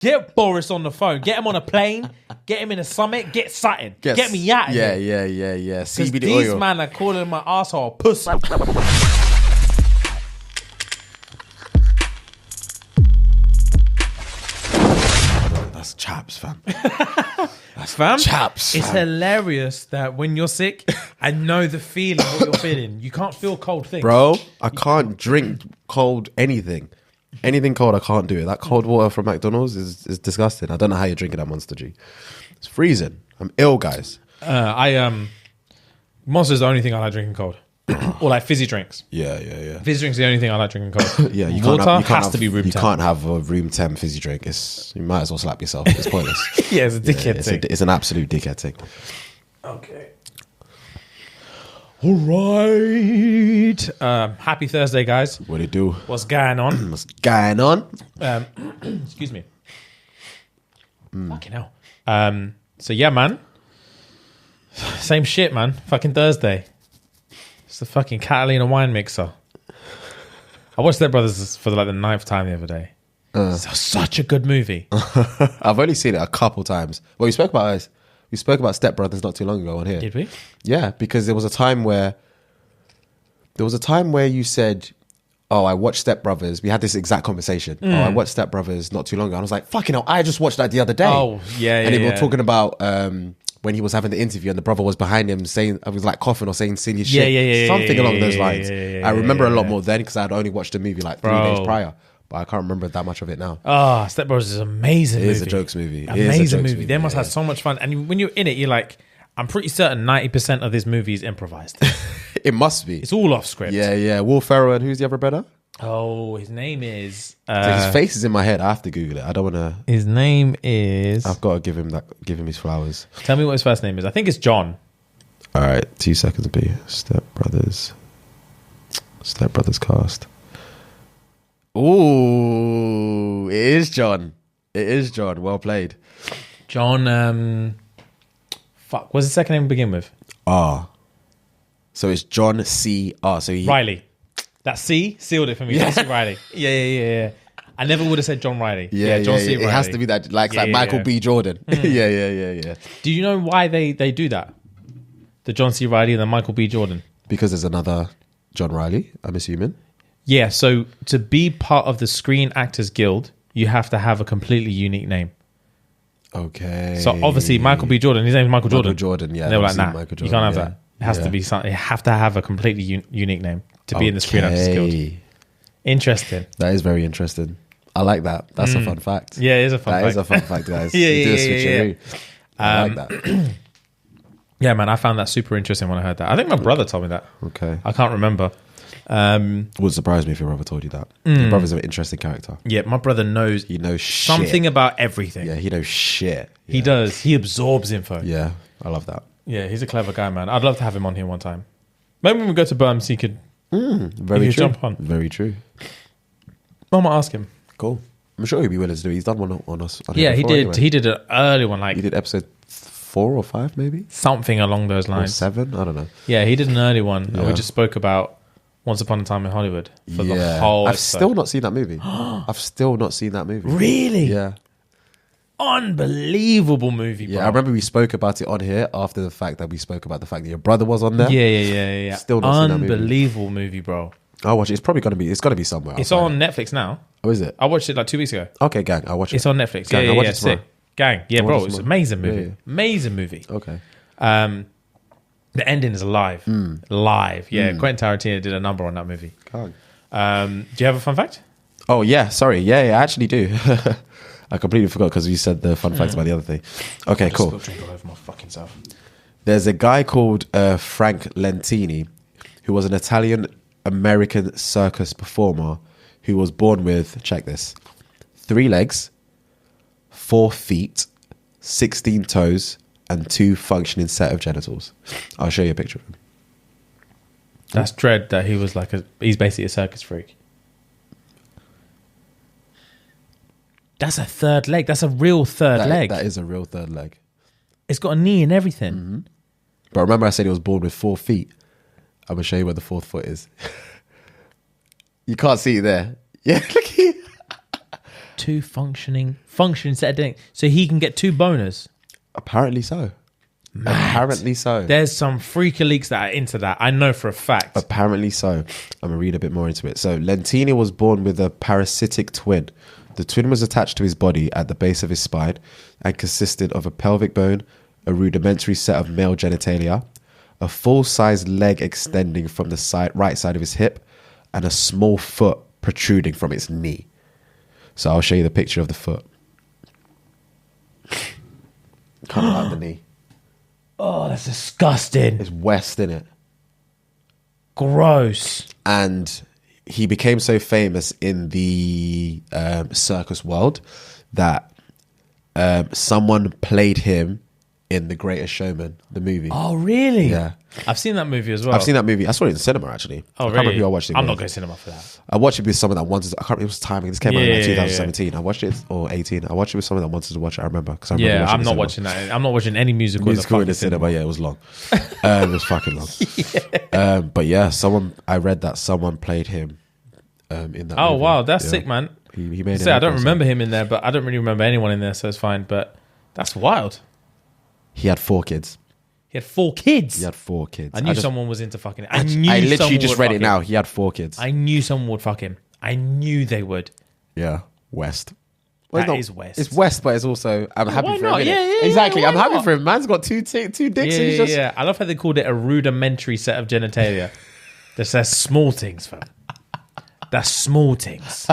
Get Boris on the phone. Get him on a plane. Get him in a summit. Get something. Get me out of here. Yeah. Because CBD these oil. man are calling my asshole pussy. That's chaps, fam. Fam, chaps. It's fam. hilarious that when you're sick, I know the feeling what you're feeling. You can't feel cold things. Bro, I can't drink cold anything. Anything cold, I can't do it. That cold water from McDonald's is disgusting. I don't know how you're drinking that Monster G. It's freezing. I'm ill, guys. Monster's the only thing I like drinking cold. Or like fizzy drinks. Yeah. Fizzy drinks are the only thing I like drinking cold. Yeah, Water has to be room You temp. can't have a room temp fizzy drink. You might as well slap yourself. It's pointless. Yeah, it's a dickhead thing. It's an absolute dickhead thing. Okay. All right. Happy Thursday, guys. What do you do? What's going on? What's going on? Excuse me. Fucking hell. So yeah, man. Same shit, man. Fucking Thursday. It's the fucking Catalina wine mixer. I watched Step Brothers for like the 9th time the other day. It's such a good movie. I've only seen it a couple times. Well, we spoke about Step Brothers not too long ago on here. Did we? Yeah, because there was a time where you said, "Oh, I watched Step Brothers." We had this exact conversation. Oh, I watched Step Brothers not too long ago. And I was like, "Fucking hell, I just watched that the other day." Oh, yeah. And they were talking about when he was having the interview and the brother was behind him saying, I was like coughing or saying silly shit. Yeah, something along those yeah, lines. yeah, I remember a lot more then because I'd only watched the movie like 3 days prior. But I can't remember that much of it now. Oh, Step Brothers is an amazing movie. It is a jokes movie. Amazing movie. They must have so much fun. And when you're in it, you're like, I'm pretty certain 90% of this movie is improvised. It must be. It's all off script. Yeah. Will Ferrell and who's the other brother? Oh, his name is... His face is in my head. I have to Google it. I don't want to... His name is... I've got to give him his flowers. Tell me what his first name is. I think it's John. All right, 2 seconds, B. Step Brothers cast. Ooh, it is John. Well played. John, fuck, what's his second name begin with? R. So it's John C. R. So Riley. That C sealed it for me. John C. Riley. Yeah. I never would have said John Riley. John C. Riley. It has to be that, like Michael B. Jordan. Yeah. Do you know why they do that? The John C. Riley and the Michael B. Jordan? Because there's another John Riley, I'm assuming. Yeah, so to be part of the Screen Actors Guild, you have to have a completely unique name. Okay. So obviously Michael B. Jordan, his name is Michael Jordan. Michael Jordan, yeah. And they were like, nah, Michael Jordan, you can't have that. It has to be something. You have to have a completely unique name to be in the Screen Actors Guild. Interesting. That is very interesting. I like that. That's a fun fact. Yeah, it is a fun fact. That is a fun fact, guys. Yeah. I like that. Yeah, man, I found that super interesting when I heard that. I think my brother told me that. Okay. I can't remember. Wouldn't surprise me if your brother told you that. Your brother's an interesting character. Yeah, my brother knows. He knows something shit. about everything. Yeah, he knows shit. Yeah. He does. He absorbs info. Yeah, I love that. Yeah, he's a clever guy, man. I'd love to have him on here one time. Maybe when we go to Burms, he could Very could true. jump on. Very true. I might ask him. Cool. I'm sure he'd be willing to do it. He's done one on us. Yeah, he before did. Anyway. He did an early one, like He did episode 4 or 5, maybe? something along those Or lines. 7? I don't know. Yeah, he did an early one. And we Yeah. just spoke about Once Upon a Time in Hollywood for the whole I've episode. still not seen that movie. I've still not seen that movie. Really? Yeah. Unbelievable movie, bro. Yeah, I remember we spoke about it on here after the fact that we spoke about the fact that your brother was on there. Yeah. Still not seen that movie. Unbelievable movie, bro. I'll watch it. It's probably it's gotta be somewhere. It's on Netflix now. Oh, is it? I watched it like 2 weeks ago. Okay, gang. I'll watch it. It's on Netflix. Gang, I'll watch it tomorrow. sick. Gang. Yeah, I'll bro. watch it It's an tomorrow. amazing movie. Yeah. Amazing movie. Okay. The ending is live. Live. Yeah, Quentin Tarantino did a number on that movie. Gang. Do you have a fun fact? Oh, yeah. Sorry. Yeah, I actually do. I completely forgot because you said the fun facts about the other thing. Okay, I cool. just spilled drink all over my fucking self. There's a guy called Frank Lentini who was an Italian-American circus performer who was born with, check this, 3 legs, 4 feet, 16 toes, and 2 functioning set of genitals. I'll show you a picture of him. That's dread that he was like he's basically a circus freak. That's a third leg. That's a real third leg. That is a real third leg. It's got a knee and everything. But remember I said he was born with 4 feet. I'm going to show you where the 4th foot is. You can't see it there. Yeah, look here. 2 functioning set of dicks. So he can get 2 boners. Apparently so. Mad. Apparently so. There's some freaky leaks that are into that. I know for a fact. Apparently so. I'm going to read a bit more into it. So Lentini was born with a parasitic twin. The twin was attached to his body at the base of his spine and consisted of a pelvic bone, a rudimentary set of male genitalia, a full-sized leg extending from the right side of his hip, and a small foot protruding from its knee. So I'll show you the picture of the foot. Coming out the knee. Oh, that's disgusting. It's West, innit? Gross. And he became so famous in the circus world that someone played him in The Greatest Showman, the movie. Oh, really? Yeah. I've seen that movie as well. I've seen that movie. I saw it in the cinema, actually. Oh, I really? can't remember who I watched it I'm with. not going to cinema for that. I watched it with someone that wanted to, I can't remember, it was timing. This came out in Yeah, 2017. I watched it, or 18. I watched it with someone that wanted to watch it, I remember. Cause I remember Yeah, watching I'm it not in the watching that. I'm not watching any musical in the cinema. Yeah, it was long. It was fucking long. But yeah, I read that someone played him in that Oh, movie. wow. That's Yeah. sick, man. He made it. I don't remember him in there, but I don't really remember anyone in there, so it's fine. But that's wild. He had 4 kids. He had 4 kids. He had 4 kids. I knew someone was into fucking. I literally someone just would read fuck it him. now. He had 4 kids. I knew someone would fuck him. I knew they would. Yeah, West. That is West. It's West, but it's also I'm happy why for him. not? innit? Yeah, exactly. why I'm happy not? for him. Man's got two dicks. Yeah, And he's just yeah. I love how they called it a rudimentary set of genitalia. That's small things, fam. That's small things.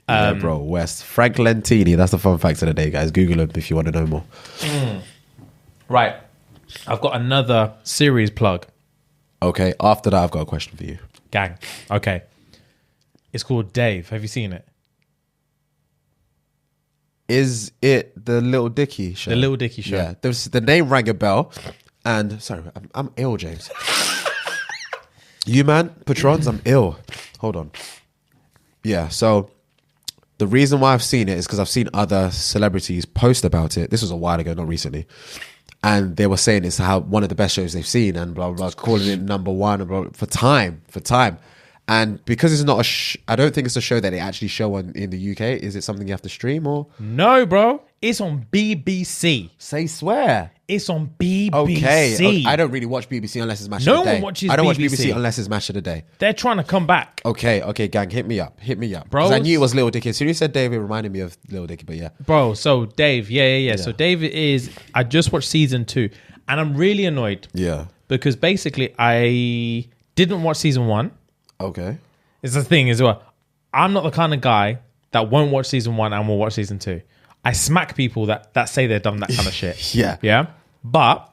Yeah, bro, West. Frank Lentini. That's the fun fact of the day, guys. Google him if you want to know more. Right. I've got another series plug. Okay, after that, I've got a question for you. Gang. Okay. It's called Dave. Have you seen it? Is it the Little Dicky show? The Little Dicky show. Yeah, the name rang a bell. And, sorry, I'm ill, James. You, man, patrons, I'm ill. Hold on. Yeah, so the reason why I've seen it is because I've seen other celebrities post about it. This was a while ago, not recently. And they were saying it's how one of the best shows they've seen and blah, blah, blah, calling it number one and blah, blah, for time. And because it's not I don't think it's a show that they actually show in the UK. Is it something you have to stream or? No, bro. It's on BBC. Swear. It's on BBC. Okay. I don't really watch BBC unless it's Match No of the Day. one watches I don't watch BBC. BBC unless it's Match of the Day. They're trying to come back. Okay, gang, hit me up. Bro, Because I knew it was Lil Dicky. As soon as you said Dave, it reminded me of Lil Dicky, but yeah. Bro, so Dave, yeah. So Dave I just watched season 2 and I'm really annoyed. Yeah. Because basically I didn't watch season 1. Okay. It's the thing as well. I'm not the kind of guy that won't watch season 1 and will watch season 2. I smack people that say they've done that kind of shit. Yeah. Yeah. But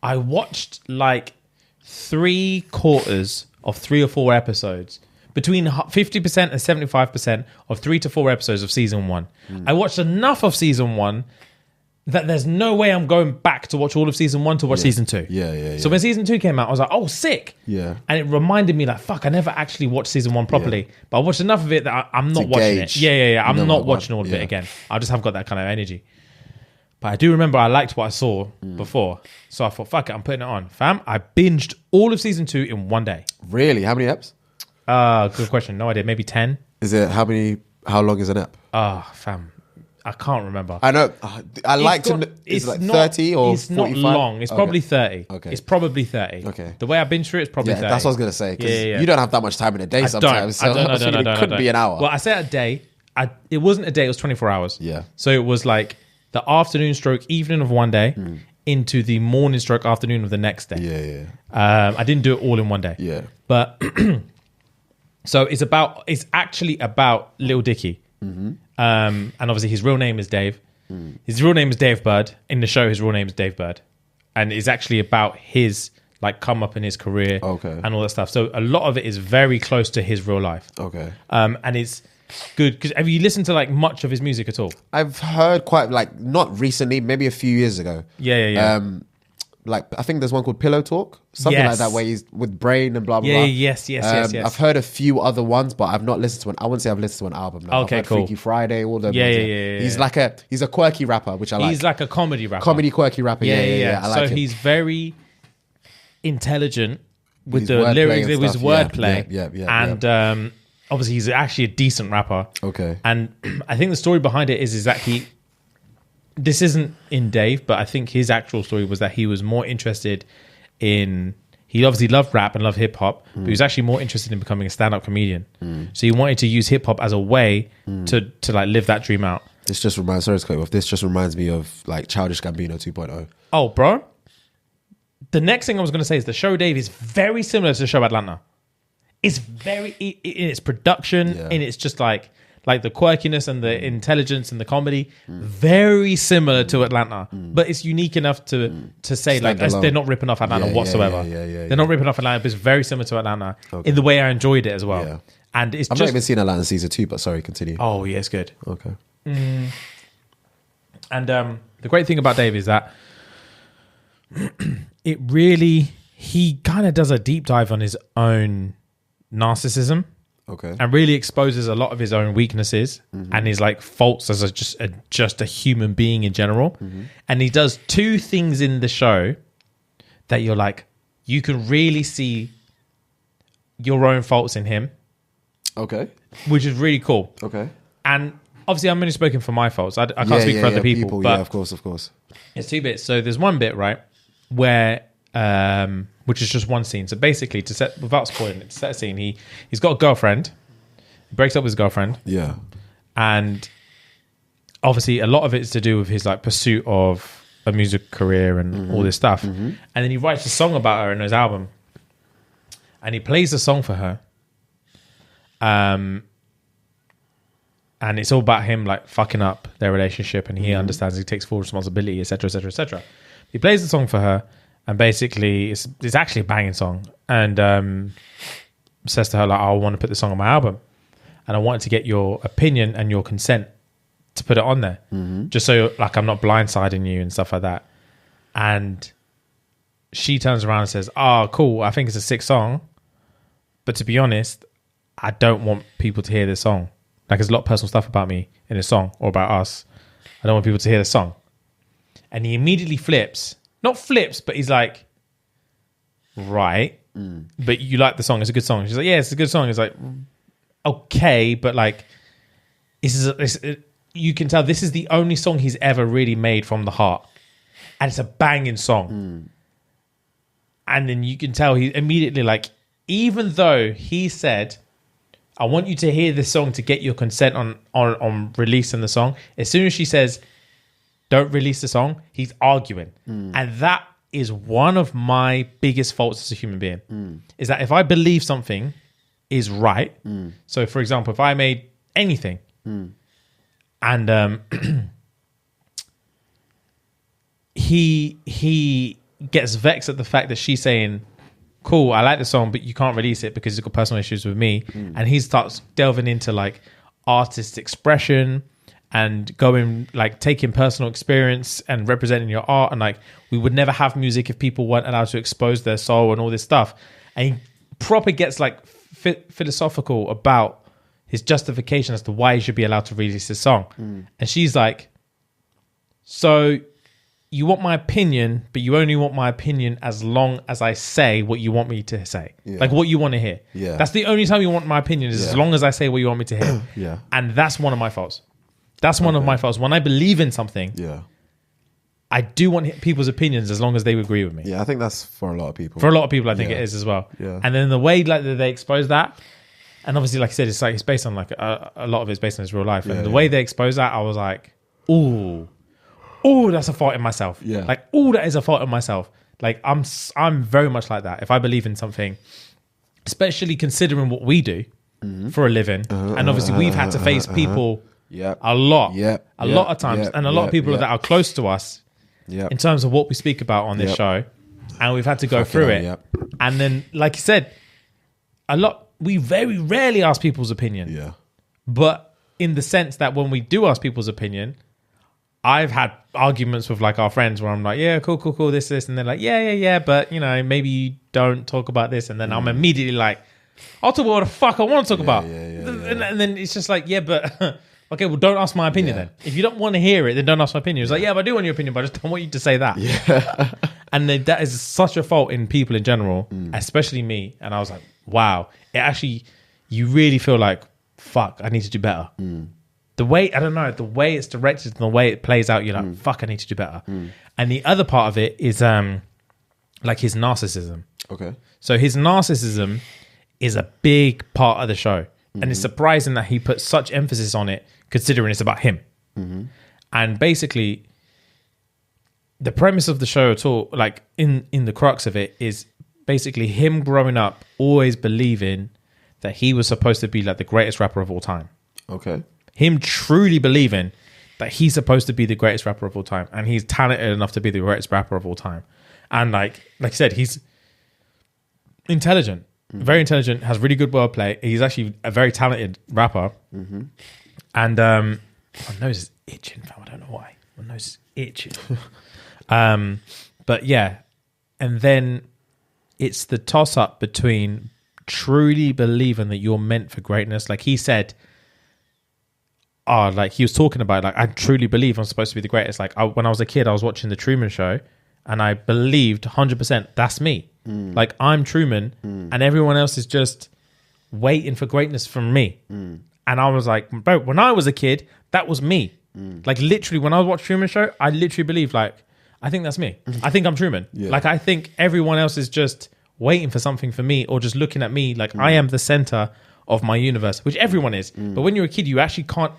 I watched like 3/4 of 3 or 4 episodes, between 50% and 75% of 3 to 4 episodes of season 1. I watched enough of season 1 that there's no way I'm going back to watch all of season 1 to watch season 2. Yeah. So when season 2 came out, I was like, oh, sick. Yeah. And it reminded me like, fuck, I never actually watched season 1 properly. Yeah. But I watched enough of it that I'm not To watching gauge. it. Yeah. I'm You know not what watching all of it again. I just haven't got that kind of energy. But I do remember I liked what I saw before. So I thought, fuck it, I'm putting it on. Fam, I binged all of season 2 in one day. Really? How many eps? Good question. No idea. Maybe 10. Is it how long is an ep? Fam. I can't remember. I know. I like to. Is it like 30 or It's 45? not long. It's probably 30. Okay. It's probably 30. Okay. The way I binge through it, it's probably 30. That's what I was gonna say. Because Yeah. you don't have that much time in a day sometimes. I don't. It could be an hour. Well, I say a day. It wasn't a day. It was 24 hours. Yeah. So it was like the afternoon stroke evening of one day into the morning stroke afternoon of the next day. Yeah. I didn't do it all in one day. Yeah. But so it's actually about Lil Dicky. And obviously his real name is Dave. His real name is Dave Bird. In the show, his real name is Dave Bird. And it's actually about his like come up in his career and all that stuff. So a lot of it is very close to his real life. Okay. And it's good because have you listened to like much of his music at all? I've heard quite like not recently, maybe a few years ago. Yeah. Like I think there's one called Pillow Talk, something like that, where he's with Brain and blah blah blah. Yes. I've heard a few other ones, but I've not listened to one. I wouldn't say I've listened to an album. No. Okay, I've heard cool. Freaky Friday, all the Yeah. He's a quirky rapper, which I like. He's like a comedy rapper. Quirky rapper. Yeah. I like so him. he's very intelligent with his the wordplay lyrics, and with his stuff. wordplay. Yeah. And obviously he's actually a decent rapper. Okay. And I think the story behind it is that this isn't in Dave, but I think his actual story was that he was more interested in, he obviously loved rap and loved hip hop, but he was actually more interested in becoming a stand-up comedian. So he wanted to use hip hop as a way to like live that dream out. This just reminds, sorry to cut you off, this just reminds me of like Childish Gambino 2.0. Oh, bro. The next thing I was going to say is the show Dave is very similar to the show Atlanta. It's very, in its production, in its just like the quirkiness and the intelligence and the comedy, very similar to Atlanta, but it's unique enough to say like they're not ripping off Atlanta whatsoever. They're not ripping off Atlanta, but it's very similar to Atlanta in the way I enjoyed it as well. Yeah. And it's I've not even seen Atlanta season 2, but sorry, continue. Oh yeah, it's good. Okay. And the great thing about Dave is that it really, he kind of does a deep dive on his own narcissism. Okay. And really exposes a lot of his own weaknesses and his like faults as just a human being in general. And he does two things in the show that you're like, you can really see your own faults in him. Okay. Which is really cool. Okay. And obviously I'm only speaking for my faults. I can't speak for other people. But yeah, of course. It's two bits. So there's one bit, right, where which is just one scene. So basically, without spoiling it, to set a scene, he's got a girlfriend. He breaks up with his girlfriend. Yeah. And obviously a lot of it is to do with his like pursuit of a music career and all this stuff. And then he writes a song about her in his album. And he plays the song for her. And it's all about him like fucking up their relationship, and he understands, he takes full responsibility, etc., etc., etc. He plays the song for her, and basically it's actually a banging song, and says to her like, I want to put the song on my album, and I wanted to get your opinion and your consent to put it on there, just so like I'm not blindsiding you and stuff like that. And she turns around and says, oh cool, I think it's a sick song, but to be honest, I don't want people to hear this song. Like there's a lot of personal stuff about me in this song, or about us. I don't want people to hear the song. And he immediately not flips, but he's like, right, but you like the song, it's a good song. She's like, yeah, it's a good song. It's like, okay, but like, you can tell this is the only song he's ever really made from the heart. And it's a banging song. And then you can tell he immediately, like, even though he said, I want you to hear this song to get your consent on releasing the song, as soon as she says, don't release the song, he's arguing. And that is one of my biggest faults as a human being, is that if I believe something is right, so for example, if I made anything and he gets vexed at the fact that she's saying, cool, I like the song, but you can't release it because he's got personal issues with me. And he starts delving into like artist expression and going like taking personal experience and representing your art. And like, we would never have music if people weren't allowed to expose their soul and all this stuff. And he proper gets like philosophical about his justification as to why he should be allowed to release this song. And she's like, so you want my opinion, but you only want my opinion as long as I say what you want me to say. Like what you want to hear. That's the only time you want my opinion, is as long as I say what you want me to hear. And that's one of my faults. That's one of my faults. When I believe in something, I do want people's opinions as long as they agree with me. Yeah, I think that's for a lot of people. For a lot of people, I think it is as well. And then the way like that they expose that, and obviously, like I said, it's based on like a lot of it's based on his real life. And the way they expose that, I was like, ooh, that's a fault in myself. Like, that is a fault in myself. Like, I'm very much like that. If I believe in something, especially considering what we do for a living, and obviously we've had to face people a lot of times, and a lot of people that are close to us in terms of what we speak about on this show, and we've had to go through it. And then, like you said, we very rarely ask people's opinion. But in the sense that when we do ask people's opinion, I've had arguments with like our friends where I'm like, yeah, cool. This. And they're like, yeah. But you know, maybe you don't talk about this. And then I'm immediately like, I'll talk about what the fuck I want to talk about. And then it's just like, yeah, but okay, well, don't ask my opinion then. If you don't want to hear it, then don't ask my opinion. It's like, yeah, but I do want your opinion, but I just don't want you to say that. And then that is such a fault in people in general, especially me. And I was like, wow, it actually, you really feel like, fuck, I need to do better. The way, I don't know, the way it's directed and the way it plays out, you're like, fuck, I need to do better. And the other part of it is like his narcissism. Okay. So his narcissism is a big part of the show. And it's surprising that he puts such emphasis on it, considering it's about him. And basically, the premise of the show at all, like in the crux of it, is basically him growing up, always believing that he was supposed to be like the greatest rapper of all time. Okay. Him truly believing that he's supposed to be the greatest rapper of all time. And he's talented enough to be the greatest rapper of all time. And like I said, he's intelligent, very intelligent, has really good wordplay. He's actually a very talented rapper. And my nose is itching, fam. I don't know why. My nose is itching. But yeah, and then it's the toss up between truly believing that you're meant for greatness. Like he said, like he was talking about, like, I truly believe I'm supposed to be the greatest. Like when I was a kid, I was watching the Truman Show and I believed 100% that's me. Like I'm Truman and everyone else is just waiting for greatness from me. And I was like, bro, when I was a kid, that was me. Like literally when I watched Truman Show, I literally believed like, I think that's me. I think I'm Truman. Like I think everyone else is just waiting for something for me or just looking at me like I am the center of my universe, which everyone is. But when you're a kid, you actually can't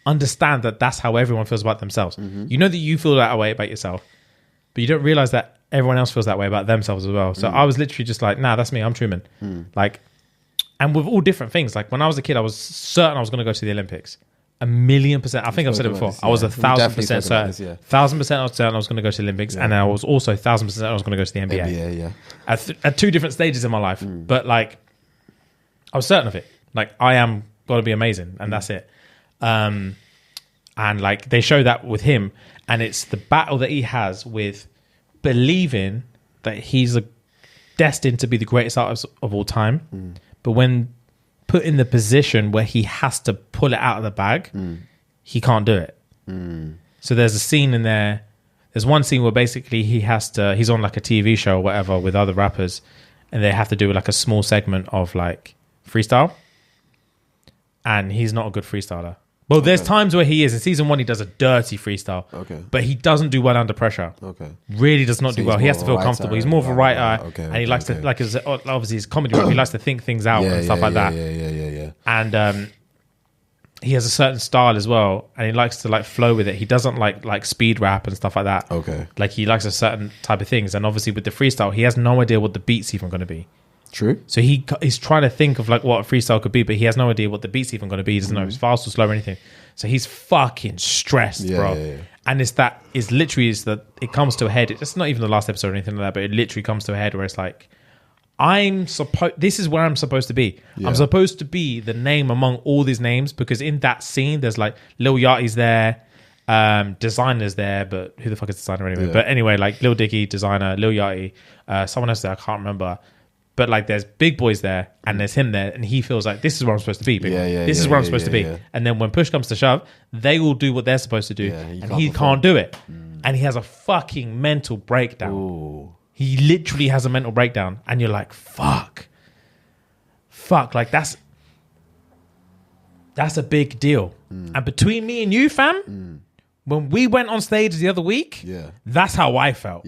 understand that that's how everyone feels about themselves. You know that you feel that way about yourself, but you don't realize that everyone else feels that way about themselves as well. So I was literally just like, nah, that's me. I'm Truman. Like, and with all different things. Like when I was a kid, I was certain I was going to go to the Olympics. 1,000,000%. I think I've said it before. I was 1,000% certain. 1,000% I was certain I was going to go to the Olympics, and I was also 1,000% I was going to go to the NBA. Yeah. At two different stages in my life, but like I was certain of it. Like I am going to be amazing, and that's it. And like they show that with him, and it's the battle that he has with believing that he's destined to be the greatest artist of all time, but when put in the position where he has to pull it out of the bag, he can't do it. So there's a scene in there. There's one scene where basically he's on like a TV show or whatever with other rappers, and they have to do like a small segment of like freestyle, and he's not a good freestyler. Well, there's times where he is. In season 1, he does a dirty freestyle. But he doesn't do well under pressure. Really does not do well. He has to feel comfortable. He's more of a writer. And he likes to, like, obviously his comedy, he likes to think things out and stuff like that. Yeah. And he has a certain style as well. And he likes to, like, flow with it. He doesn't like speed rap and stuff like that. Like, he likes a certain type of things. And obviously with the freestyle, he has no idea what the beat's even going to be. True. So he's trying to think of like what a freestyle could be, but he has no idea what the beat's even going to be. He doesn't know if it's fast or slow or anything. So he's fucking stressed, bro. Yeah. And it's that it comes to a head. It's not even the last episode or anything like that, but it literally comes to a head where it's like, this is where I'm supposed to be. I'm supposed to be the name among all these names, because in that scene there's like Lil Yachty's there, Designer's there, but who the fuck is Designer anyway? But anyway, like Lil Dicky, Designer, Lil Yachty, someone else there, I can't remember. But like there's big boys there and there's him there, and he feels like this is where I'm supposed to be. This is where I'm supposed to be. And then when push comes to shove, they will do what they're supposed to do, and he can't do it. And he has a fucking mental breakdown. Ooh. He literally has a mental breakdown, and you're like, fuck, like that's a big deal. And between me and you, fam, when we went on stage the other week, that's how I felt.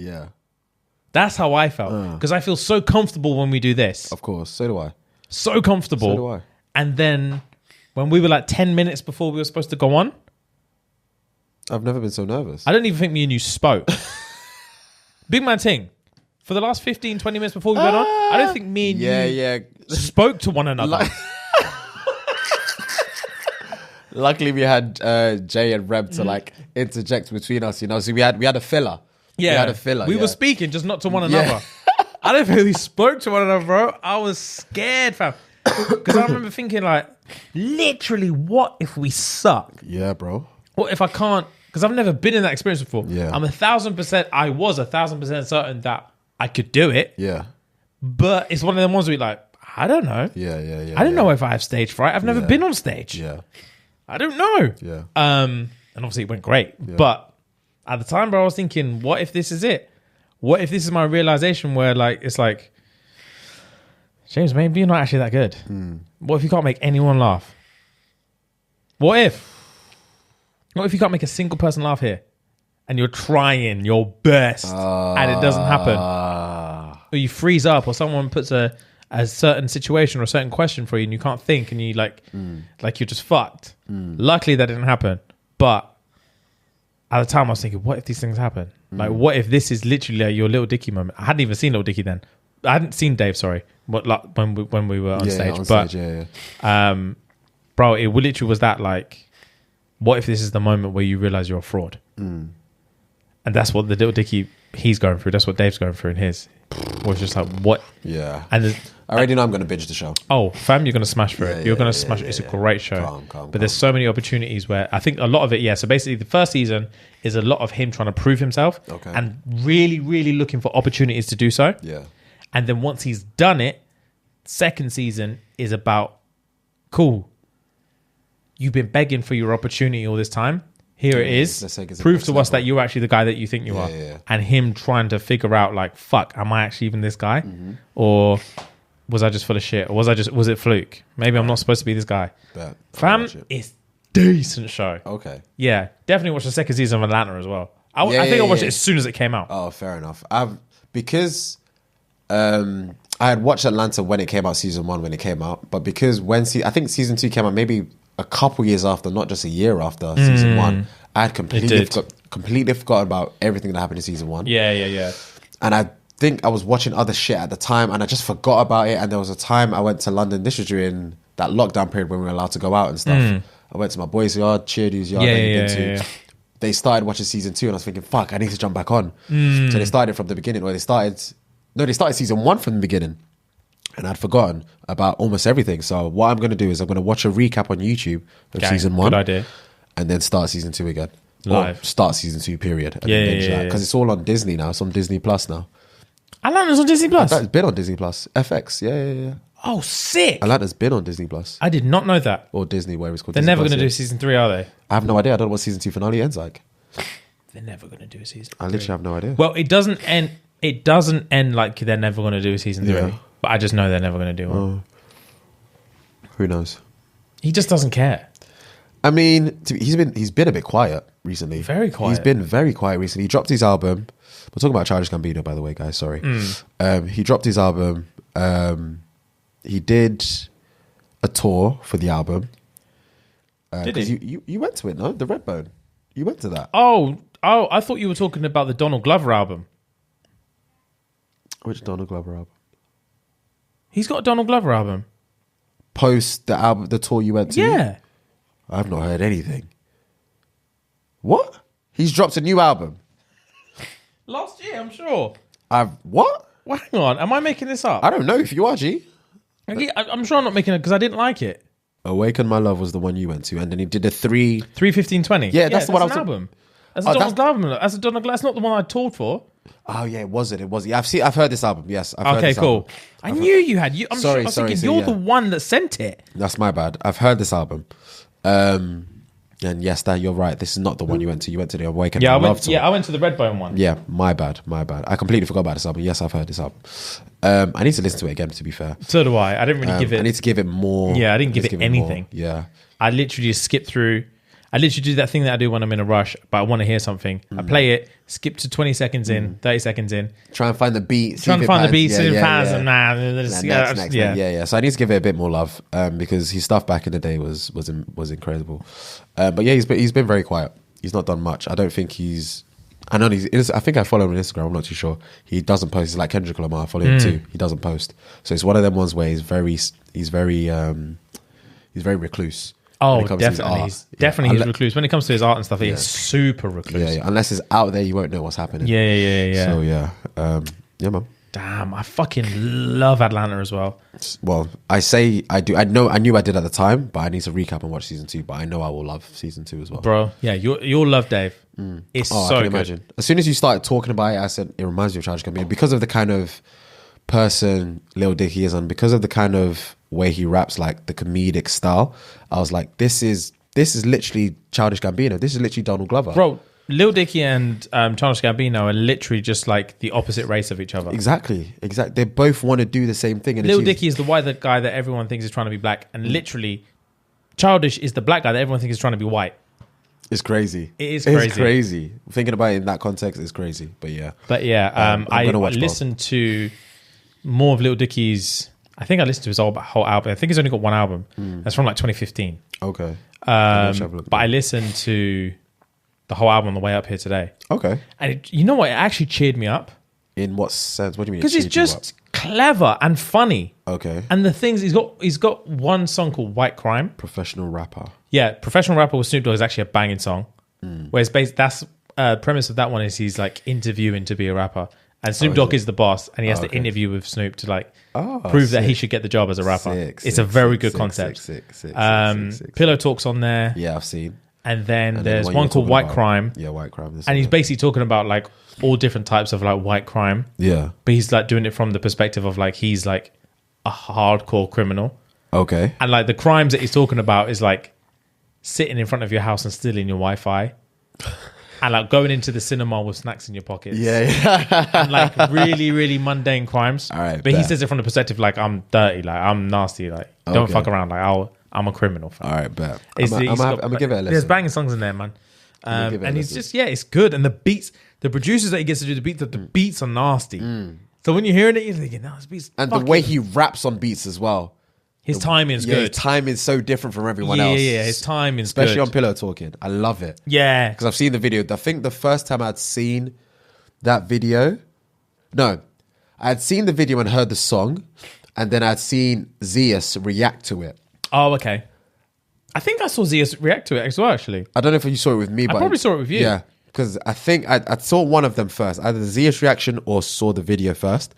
That's how I felt, because I feel so comfortable when we do this. Of course, so do I. So comfortable. So do I. And then when we were like 10 minutes before we were supposed to go on, I've never been so nervous. I don't even think me and you spoke. Big man thing. For the last 15, 20 minutes before we went on, I don't think me and you spoke to one another. Luckily, we had Jay and Reb to like interject between us, you know. So we had a filler. Yeah, we had a filler. We were speaking, just not to one another. I don't think we spoke to one another, bro. I was scared, fam. Because I remember thinking, like, literally, what if we suck? Yeah, bro. What if I can't? Because I've never been in that experience before. Yeah. I was 1,000% certain that I could do it. Yeah. But it's one of them ones where you're like, I don't know. Yeah. I don't know if I have stage fright. I've never been on stage. Yeah. I don't know. Yeah. And obviously it went great. Yeah. But at the time, bro, I was thinking, what if this is it? What if this is my realization where, like, it's like, James, maybe you're not actually that good. What if you can't make anyone laugh? What if you can't make a single person laugh here, and you're trying your best and it doesn't happen, or you freeze up, or someone puts a certain situation or a certain question for you and you can't think, and you like you're just fucked. Luckily that didn't happen, but at the time I was thinking, what if these things happen? Like, what if this is literally like your Little Dicky moment? I hadn't even seen Little Dicky then. I hadn't seen Dave, sorry, but like when we were on stage. Bro, it literally was that, like, what if this is the moment where you realize you're a fraud? And that's what the Little Dicky he's going through. That's what Dave's going through in his. Was just like, what? Yeah. And I already know I'm going to binge the show. Oh, fam, you're going to smash through it. You're going to smash it. It's a great show. But there's so many opportunities where I think a lot of it, so basically the first season is a lot of him trying to prove himself and really, really looking for opportunities to do so. Yeah. And then once he's done it, second season is about, cool, you've been begging for your opportunity all this time. Here it is. Prove to us that you're actually the guy that you think you are. Yeah. And him trying to figure out, like, fuck, am I actually even this guy? Or was I just full of shit? Or was it fluke? Maybe I'm not supposed to be this guy. Fam, it's decent show. Okay. Yeah, definitely watch the second season of Atlanta as well. I think I watched it as soon as it came out. Oh, fair enough. Because I had watched Atlanta when it came out, season 1 when it came out, but because I think season 2 came out maybe a couple years after, not just a year after season 1, I had completely forgotten about everything that happened in season 1. Yeah. And I think I was watching other shit at the time, and I just forgot about it. And there was a time I went to London. This was during that lockdown period when we were allowed to go out and stuff. I went to my boys' yard, Cheerdu's yard. They started watching season 2, and I was thinking, fuck, I need to jump back on. So they started from the beginning, or they started season 1 from the beginning. And I'd forgotten about almost everything. So what I'm going to do is I'm going to watch a recap on YouTube of season 1. Good idea. And then start season 2 again. Live. Or start season 2, period. And then binge that. Because it's all on Disney now. It's on Disney Plus now. Atlanta's on Disney Plus? It's been on Disney Plus. FX. Yeah. Oh, sick. Atlanta's been on Disney Plus. I did not know that. Or Disney, whatever it's called. They're Disney never Plus, going to do season 3, are they? I have no idea. I don't know what season 2 finale ends like. They're never going to do a season 3. I literally have no idea. Well, it doesn't end like they're never going to do a season 3. Yeah. But I just know they're never going to do one. Who knows? He just doesn't care. I mean, he's been a bit quiet recently. Very quiet. He's been very quiet recently. He dropped his album. We're talking about Childish Gambino, by the way, guys. Sorry. He dropped his album. He did a tour for the album. Did he? You went to it, no? The Redbone. You went to that. Oh! I thought you were talking about the Donald Glover album. Which Donald Glover album? He's got a Donald Glover album. Post the album, the tour you went to? Yeah. I've not heard anything. What? He's dropped a new album. Last year, I'm sure. What? Well, hang on. Am I making this up? I don't know if you are, G. I'm sure I'm not making it because I didn't like it. Awaken My Love was the one you went to, and then he did a 3:15:20. Yeah, that's the one I was album. That's a Donald Glover album. That's a Donald Glover. That's not the one I toured for. Oh yeah, it was. Yeah, I've heard this album. Yes. I've heard this cool. Album. I knew you had. I'm sorry. thinking you're the one that sent it. That's my bad. I've heard this album. And yes, Dan, you're right. This is not the one you went to. You went to the Awaken My Love tour. Yeah, I went to the Redbone one. Yeah, my bad. I completely forgot about this album. Yes, I've heard this album. I need to listen to it again, to be fair. So do I. I didn't really give it. I need to give it more. Yeah, I didn't give it anything. Yeah. I literally just skip through. I literally do that thing that I do when I'm in a rush, but I want to hear something. I play it, skip to 20 seconds in, 30 seconds in. Try and find the beat. Trying to find the beat, see if it fans, and next. Yeah. So I need to give it a bit more love because his stuff back in the day was incredible. But yeah, he's been very quiet. He's not done much. I don't think he's. I think I follow him on Instagram. I'm not too sure. He doesn't post. He's like Kendrick Lamar. I follow him too. He doesn't post. So it's one of them ones where he's very recluse. Oh, definitely. He's recluse. When it comes to his art and stuff, he's super recluse. Yeah. Unless it's out there, you won't know what's happening. Yeah. So yeah, man. Damn, I fucking love Atlanta as well. Well, I say I do. I knew I did at the time, but I need to recap and watch season 2. But I know I will love season 2 as well, bro. Yeah, you'll love Dave. It's so good. Imagine. As soon as you started talking about it, I said it reminds me of Childish Gambino because of the kind of person Lil Dicky is, and because of the kind of way he raps, like the comedic style. I was like, this is literally Childish Gambino. This is literally Donald Glover. Bro, Lil Dicky and Childish Gambino are literally just like the opposite race of each other. Exactly. They both want to do the same thing. And Lil Dicky is the white guy that everyone thinks is trying to be black, and literally, Childish is the black guy that everyone thinks is trying to be white. It's crazy. It is crazy. It's crazy. Thinking about it in that context is crazy. But yeah. I listened to more of Lil Dicky's. I think I listened to his whole album. I think he's only got one album. That's from like 2015. Okay. But I listened to the whole album on the way up here today. Okay. And you know what? It actually cheered me up. In what sense? What do you mean? Because he's just clever and funny. Okay. And the things he's got one song called White Crime. Professional rapper. Yeah, Professional Rapper with Snoop Dogg is actually a banging song. Whereas that's premise of that one is he's like interviewing to be a rapper. And Snoop Dogg is the boss, and he has to interview with Snoop to like prove that he should get the job as a rapper. It's a very good concept. Pillow Talk's on there. Yeah, I've seen. And then there's one called White Crime. Yeah, White Crime. And he's basically talking about like all different types of like white crime. Yeah. But he's like doing it from the perspective of like he's like a hardcore criminal. Okay. And like the crimes that he's talking about is like sitting in front of your house and stealing your Wi-Fi. And like going into the cinema with snacks in your pockets. Yeah. And like really, really mundane crimes. All right. But he says it from the perspective like I'm dirty, like I'm nasty, like don't fuck around, like I'm a criminal. All right, bet. I'm gonna give it a listen. There's banging songs in there, man. And he's just it's good. And the beats, the producers that he gets to do the beats are nasty. So when you're hearing it, you're thinking, no, this beats. And the way he raps on beats as well. His timing's good. His timing is so different from everyone else. Yeah, his timing's good. Especially good. on Pillow Talking. I love it. Yeah. Because I've seen the video. I think the first time I'd seen that video, I had seen the video and heard the song, and then I'd seen Zeus react to it. Oh, okay. I think I saw Zeus react to it as well, actually. I don't know if you saw it with me, but I probably saw it with you. Yeah. Because I think I saw one of them first, either the Zeus reaction or saw the video first.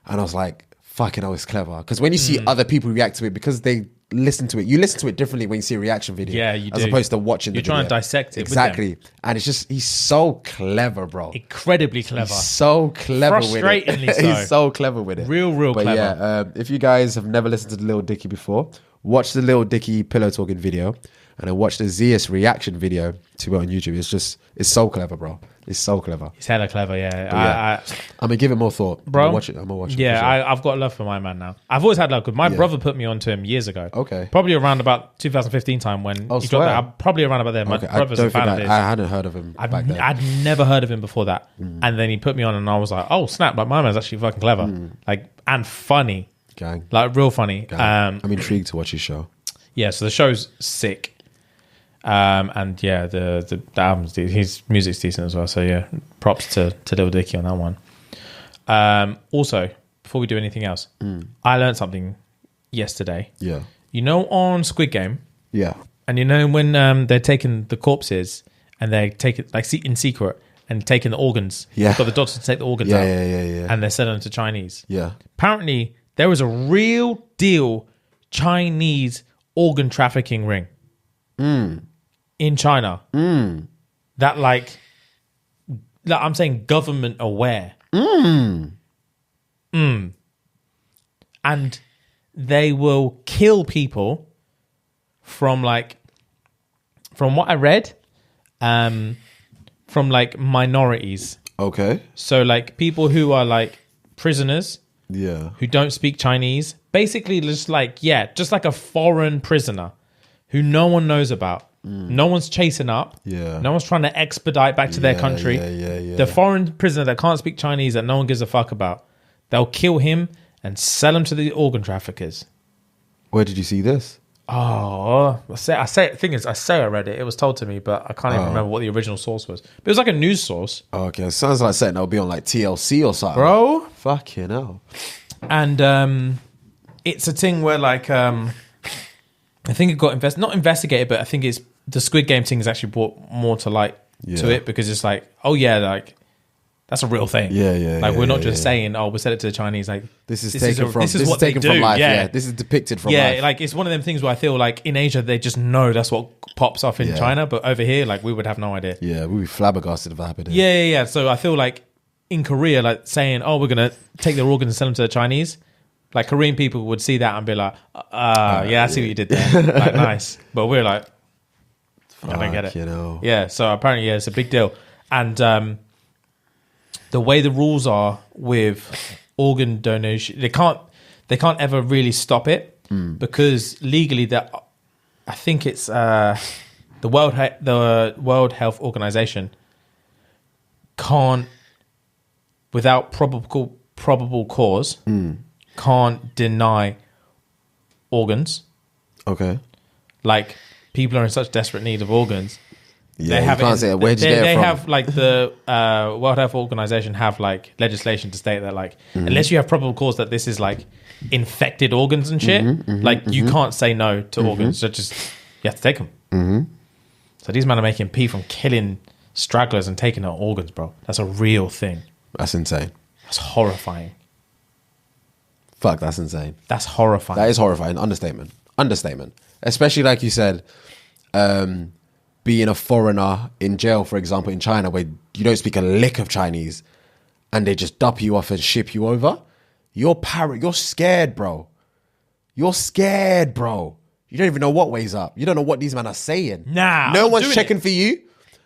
And I was like, fucking hell, it's clever. Because when you see other people react to it, because they listen to it, you listen to it differently when you see a reaction video. Yeah, you do. As opposed to watching the video. You're trying to dissect it. Exactly. And it's just, he's so clever, bro. Incredibly clever. He's so clever with it. Frustratingly so. He's so clever with it. Real but clever. Yeah, if you guys have never listened to the Lil Dicky before, watch the Lil Dicky Pillow Talking video and then watch the Zeus reaction video to it on YouTube. It's so clever, bro. It's so clever. It's hella clever, yeah. I'm going to give it more thought. Bro. I'm going to watch it. Yeah, sure. I've got love for my man now. I've always had love because my brother put me onto him years ago. Okay. Probably around about 2015 time when he dropped that. Probably around about there. My brother's a fan of his. I hadn't heard of him back then. I'd never heard of him before that. And then he put me on and I was like, oh, snap. Like, my man's actually fucking clever. Like, and funny. Gang. Like, real funny. I'm intrigued to watch his show. Yeah, so the show's sick. And yeah, the album's his music's decent as well. So yeah, props to Lil Dicky on that one. Also, before we do anything else, I learned something yesterday. Yeah. You know, on Squid Game. Yeah. And you know when they're taking the corpses and they take it like in secret and taking the organs. Yeah. Got the doctors to take the organs out. Yeah. And they're selling them to Chinese. Yeah. Apparently, there was a real deal Chinese organ trafficking ring. In China, that like I'm saying government aware, and they will kill people from what I read, from like minorities. Okay. So like people who are like prisoners, who don't speak Chinese, basically just like a foreign prisoner who no one knows about. No one's chasing up. Yeah. No one's trying to expedite back to their country. Yeah. The foreign prisoner that can't speak Chinese that no one gives a fuck about, they'll kill him and sell him to the organ traffickers. Where did you see this? Oh, I say I read it. It was told to me, but I can't even remember what the original source was. But it was like a news source. Okay, it sounds like something that'll be on like TLC or something. Bro. Fucking hell. And it's a thing where like I think it got not investigated, but I think it's the Squid Game thing has actually brought more to light to it because it's like, oh yeah, like that's a real thing. Like we're not just saying, oh, we said it to the Chinese. Like this is taken from life. Yeah, this is depicted from life. Yeah, like it's one of them things where I feel like in Asia they just know that's what pops off in China, but over here, like we would have no idea. Yeah, we'd be flabbergasted if that happened. Yeah. So I feel like in Korea, like saying, oh, we're gonna take their organs and sell them to the Chinese. Like Korean people would see that and be like, yeah, I see what you did there. Like, nice. But we're like, I don't get it. You know. Yeah, so apparently, it's a big deal. And the way the rules are with organ donation, they can't ever really stop it because legally, I think it's the World Health Organization can't, without probable cause, can't deny organs. Okay. Like, people are in such desperate need of organs. Yeah, you can't say it. Where'd you get it from? They have, like, the World Health Organization have, like, legislation to state that, like, unless you have probable cause that this is, like, infected organs and shit, you can't say no to organs. So just, you have to take them. So these men are making pee from killing stragglers and taking our organs, bro. That's a real thing. That's insane. That's horrifying. Fuck, that's insane. That's horrifying. That is horrifying. Understatement. Especially, like you said, being a foreigner in jail, for example, in China, where you don't speak a lick of Chinese and they just dump you off and ship you over. You're scared, bro. You're scared, bro. You don't even know what way's up. You don't know what these men are saying. Nah. No one's checking for you.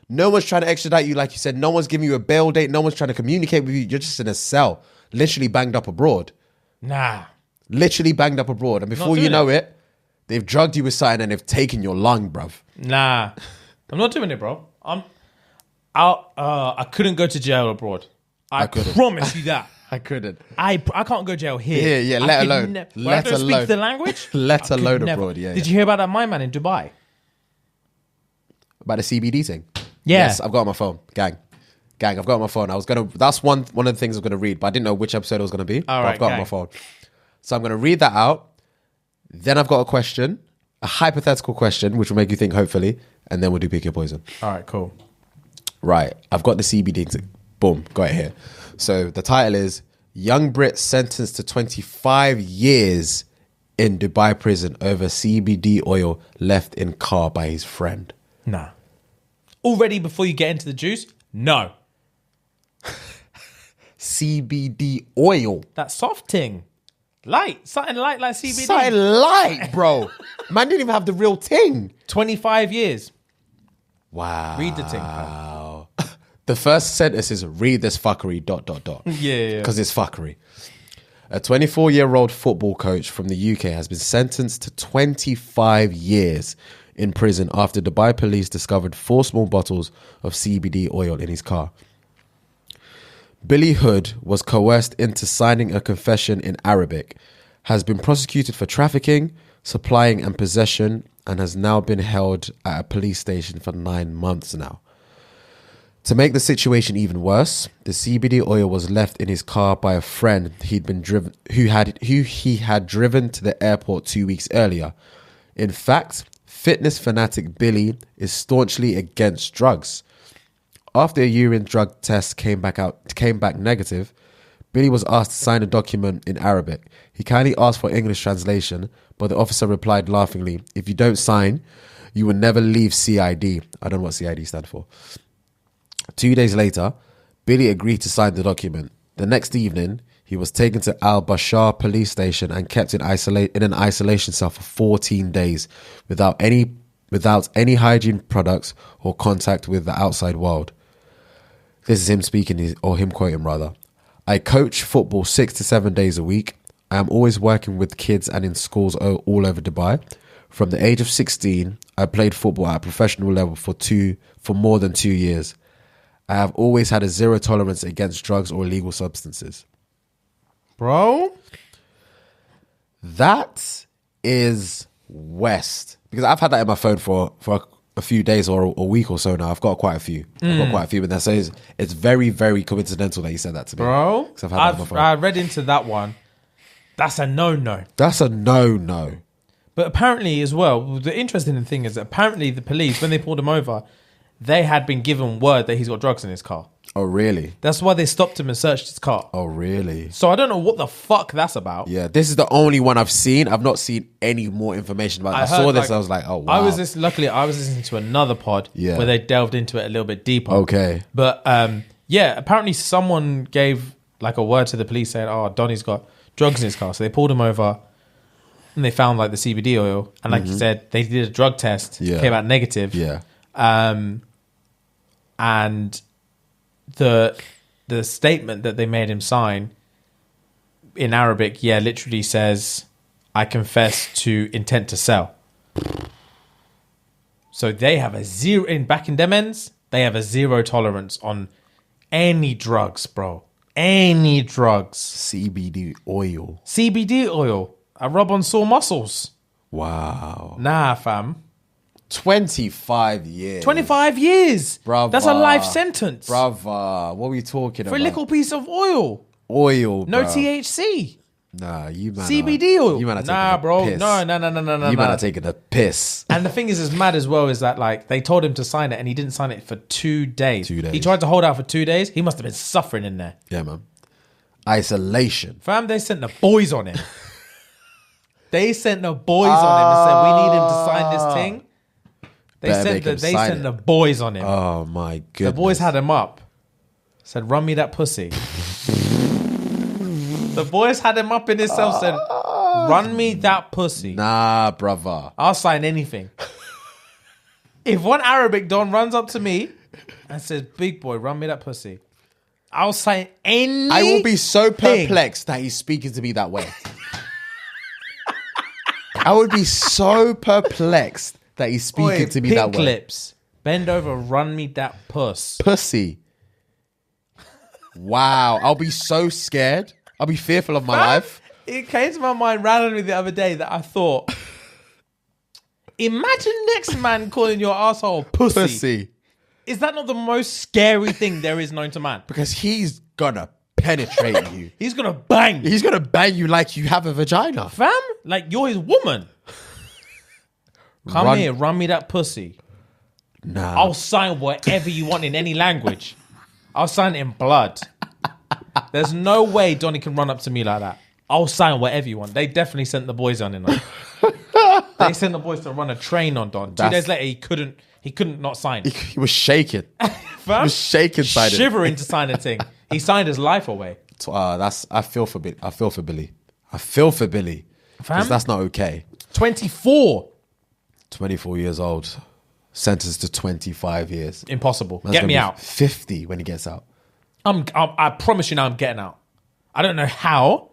No one's trying to extradite you, like you said. No one's giving you a bail date. No one's trying to communicate with you. You're just in a cell, literally banged up abroad. Nah. Literally banged up abroad. And before you know it, they've drugged you with something and they've taken your lung, bruv. Nah. I'm not doing it, bro. I couldn't go to jail abroad. I promise you that. I couldn't. I can't go to jail here. Yeah, let alone. I don't speak the language. Let alone abroad, yeah. Did you hear about that my man in Dubai? About the CBD thing? Yeah. Yes, I've got it on my phone. Gang, I've got it on my phone. That's one of the things I was gonna read, but I didn't know which episode it was gonna be. All right, I've got it on my phone. So I'm gonna read that out. Then I've got a question, a hypothetical question, which will make you think, hopefully, and then we'll do pick your poison. All right, cool. Right, I've got the CBD thing. Boom, got it here. So the title is Young Brit sentenced to 25 years in Dubai prison over CBD oil left in car by his friend. Nah. Already before you get into the juice? No. CBD oil. That soft ting. Light. Something light like CBD. Something light, bro. Man didn't even have the real ting. 25 years. Wow. Read the ting, fam. The first sentence is read this fuckery, ... Yeah. Because it's fuckery. A 24-year-old football coach from the UK has been sentenced to 25 years in prison after Dubai police discovered 4 small bottles of CBD oil in his car. Billy Hood was coerced into signing a confession in Arabic, has been prosecuted for trafficking, supplying and possession, and has now been held at a police station for 9 months now. To make the situation even worse, the CBD oil was left in his car by a friend who he had driven to the airport 2 weeks earlier. In fact, fitness fanatic Billy is staunchly against drugs. After a urine drug test came back negative, Billy was asked to sign a document in Arabic. He kindly asked for English translation, but the officer replied laughingly, "If you don't sign, you will never leave CID." I don't know what CID stands for. 2 days later, Billy agreed to sign the document. The next evening, he was taken to Al-Bashar police station and kept in an isolation cell for 14 days without any hygiene products or contact with the outside world. This is him speaking, or him quoting rather. "I coach football 6 to 7 days a week. I am always working with kids and in schools all over Dubai. From the age of 16, I played football at a professional level for more than 2 years. I have always had a zero tolerance against drugs or illegal substances." Bro? That is West. Because I've had that in my phone for a few days or a week or so now. I've got quite a few. I've got quite a few in there. So it's very, very coincidental that you said that to me. Bro, 'Cause I've had that on my phone. I read into that one. That's a no-no. That's a no-no. But apparently as well, the interesting thing is that apparently the police, when they pulled him over, they had been given word that he's got drugs in his car. Oh, really? That's why they stopped him and searched his car. Oh, really? So I don't know what the fuck that's about. Yeah, this is the only one I've seen. I've not seen any more information about it. I saw this, I was like, oh, wow. Luckily, I was listening to another pod where they delved into it a little bit deeper. Okay. But yeah, apparently someone gave like a word to the police saying, "Oh, Donnie's got drugs in his car." So they pulled him over and they found like the CBD oil. And like you said, they did a drug test. Yeah. Came out negative. Yeah. And the statement that they made him sign in Arabic, literally says, "I confess to intent to sell." So they have a zero back in them ends. They have a zero tolerance on any drugs, bro. Any drugs. CBD oil. CBD oil. I rub on sore muscles. Wow. Nah, fam. 25 years. 25 years. Brother. That's a life sentence. Brother. What are we talking about? For a little piece of oil. Oil, No bro. THC. Nah, you man. CBD oil. You man are taking nah, the bro. piss. No. You man are taking the piss. And the thing is mad as well is that like they told him to sign it and he didn't sign it for 2 days. 2 days. He tried to hold out for 2 days. He must have been suffering in there. Yeah, man. Isolation. Fam, they sent the boys on him. They sent the boys on him and said, "We need him to sign this thing." They sent the boys on him. Oh my goodness. The boys had him up. Said, "Run me that pussy." The boys had him up in his cell. Said, "Run me that pussy." Nah, brother. I'll sign anything. If one Arabic don runs up to me and says, "Big boy, run me that pussy," I'll sign anything. I will be so perplexed that he's speaking to me that way. I would be so perplexed that he's speaking to me that way. Pink lips. Bend over, run me that puss. Pussy. Wow. I'll be so scared. I'll be fearful of my life. It came to my mind randomly the other day that I thought, imagine next man calling your asshole pussy. Pussy. Is that not the most scary thing there is known to man? Because he's gonna penetrate you. He's gonna bang. He's gonna bang you like you have a vagina. Fam, like you're his woman. Come here, run me that pussy. Nah. I'll sign whatever you want in any language. I'll sign it in blood. There's no way Donnie can run up to me like that. I'll sign whatever you want. They definitely sent the boys on in on. They sent the boys to run a train on Don. 2 days later, he couldn't not sign. He was shaking. Fam, He was shaking signing. shivering to sign a thing. He signed his life away. I feel for Billy. I feel for Billy. Fam? Because that's not okay. 24. 24 years old. Sentenced to 25 years. Impossible. Man's Get gonna me be out. 50 when he gets out. I promise you now I'm getting out. I don't know how.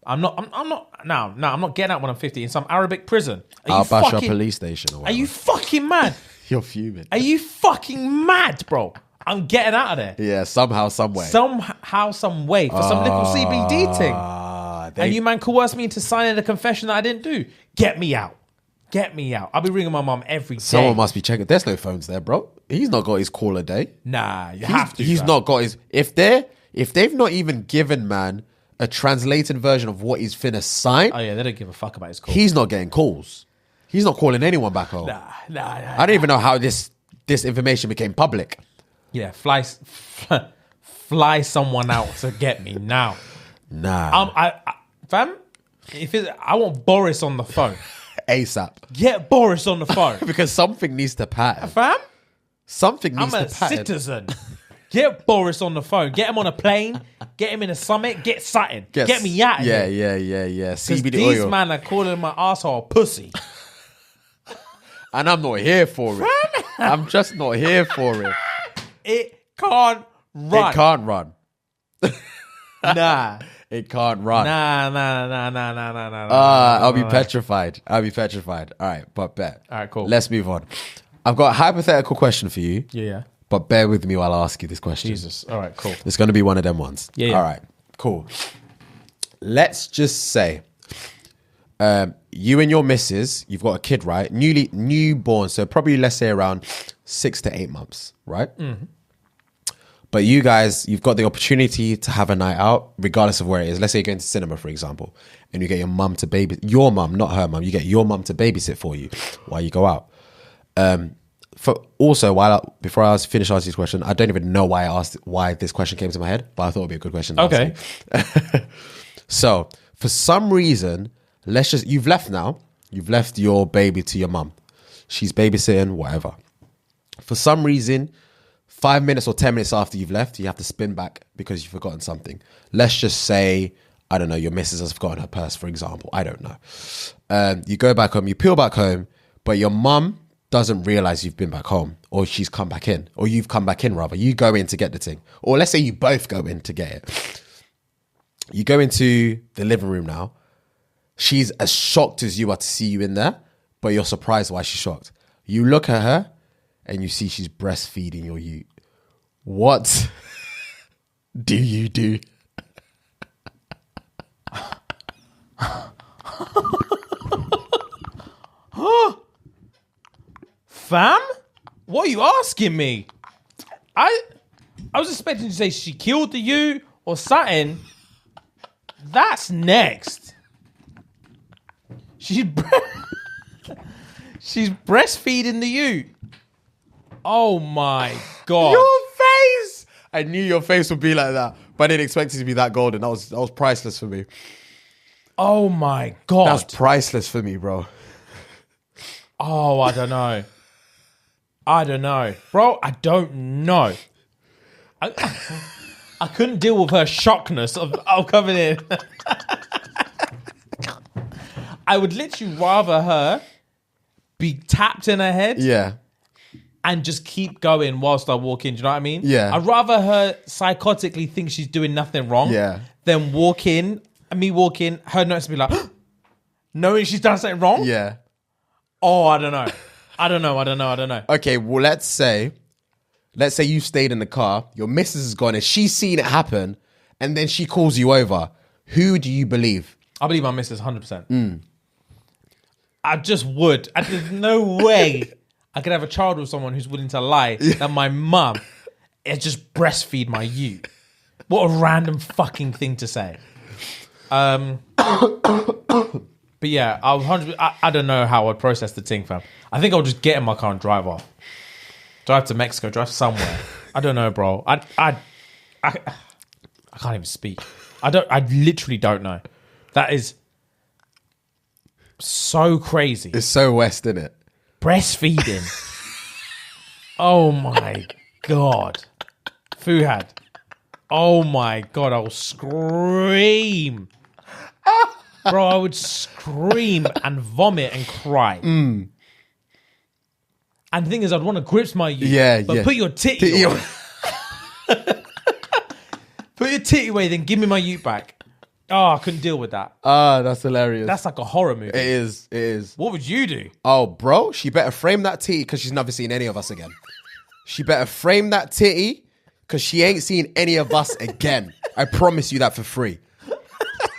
I'm not getting out when I'm 50 in some Arabic prison. I'll bash your police station or Are whatever. you fucking mad? You're fuming. Are you fucking mad, bro? I'm getting out of there. Yeah, somehow, some way. Somehow, some way for some little CBD thing. And you man coerced me into signing a confession that I didn't do. Get me out. Get me out. I'll be ringing my mum every day. Someone must be checking. There's no phones there, bro. He's not got his call a day. Nah, you have to. He's not got his. If they've not even given man a translated version of what he's finna sign, Oh yeah, they don't give a fuck about his call. he's not getting calls. He's not calling anyone back home. Nah. I don't even know how this information became public. Yeah, fly someone out to get me now. Nah. Fam, I want Boris on the phone. ASAP. Get Boris on the phone. Because something needs to pattern. Fam, Something needs I'm a to pattern. citizen. Get Boris on the phone. Get him on a plane. Get him in a summit. Get Sutton. Get me out of here. Yeah. Because CBD these oil. man are calling my asshole pussy. And I'm not here for it. I'm just not here for it. It can't run. It can't run. Nah. It can't run. Nah. I'll be petrified. All right, but bet. All right, cool. Let's move on. I've got a hypothetical question for you. Yeah. But bear with me while I ask you this question. Jesus. All right, cool. It's going to be one of them ones. Yeah. All right, cool. Let's just say you and your missus, you've got a kid, right? Newborn, so probably let's say around 6 to 8 months, right? Mm-hmm. But you guys, you've got the opportunity to have a night out, regardless of where it is. Let's say you're going to cinema, for example, and you get your mum to your mum, not her mum. You get your mum to babysit for you while you go out. Before I finish asking this question, I don't even know why this question came to my head, but I thought it'd be a good question to ask you. So, for some reason, you've left now. You've left your baby to your mum. She's babysitting, whatever. For some reason, 5 minutes or 10 minutes after you've left, you have to spin back because you've forgotten something. Let's just say, I don't know, your missus has forgotten her purse, for example. I don't know. You go back home, you peel back home, but your mum doesn't realize you've been back home, or she's come back in, or you've come back in rather. You go in to get the thing, or let's say you both go in to get it. You go into the living room now. She's as shocked as you are to see you in there, but you're surprised why she's shocked. You look at her and you see she's breastfeeding your ute. What do you do? Fam? What are you asking me? I was expecting to say she killed the ute or something. That's next. She's breastfeeding the ute. Oh my God. Your face! I knew your face would be like that, but I didn't expect it to be that golden. That was priceless for me. Oh my God. That's priceless for me, bro. Oh, I don't know. Bro, I don't know. I couldn't deal with her shockness of coming in. I would literally rather her be tapped in her head. Yeah. And just keep going whilst I walk in. Do you know what I mean? Yeah. I'd rather her psychotically think she's doing nothing wrong. Yeah. Than walk in, me walk in, her notice be like, knowing she's done something wrong. Yeah. Oh, I don't know. Okay, well, let's say you stayed in the car, your missus is gone, and she's seen it happen, and then she calls you over. Who do you believe? I believe my missus 100%. I just would. There's no way I could have a child with someone who's willing to lie that my mum is just breastfeed my ute. What a random fucking thing to say. But yeah, I don't know how I'd process the thing, fam. I think I'll just get in my car and drive off. Drive to Mexico, drive somewhere. I don't know, bro. I can't even speak. I literally don't know. That is so crazy. It's so West, isn't it? Breastfeeding. Oh my God. Fuhad. Oh my God, I will scream. Bro, I would scream and vomit and cry. And the thing is, I'd want to grip my ute. But put your titty away. Put your titty away, then give me my ute back. Oh, I couldn't deal with that. That's hilarious. That's like a horror movie. It is. What would you do? Oh, bro, she better frame that titty because she's never seen any of us again. She better frame that titty because she ain't seen any of us again. I promise you that for free.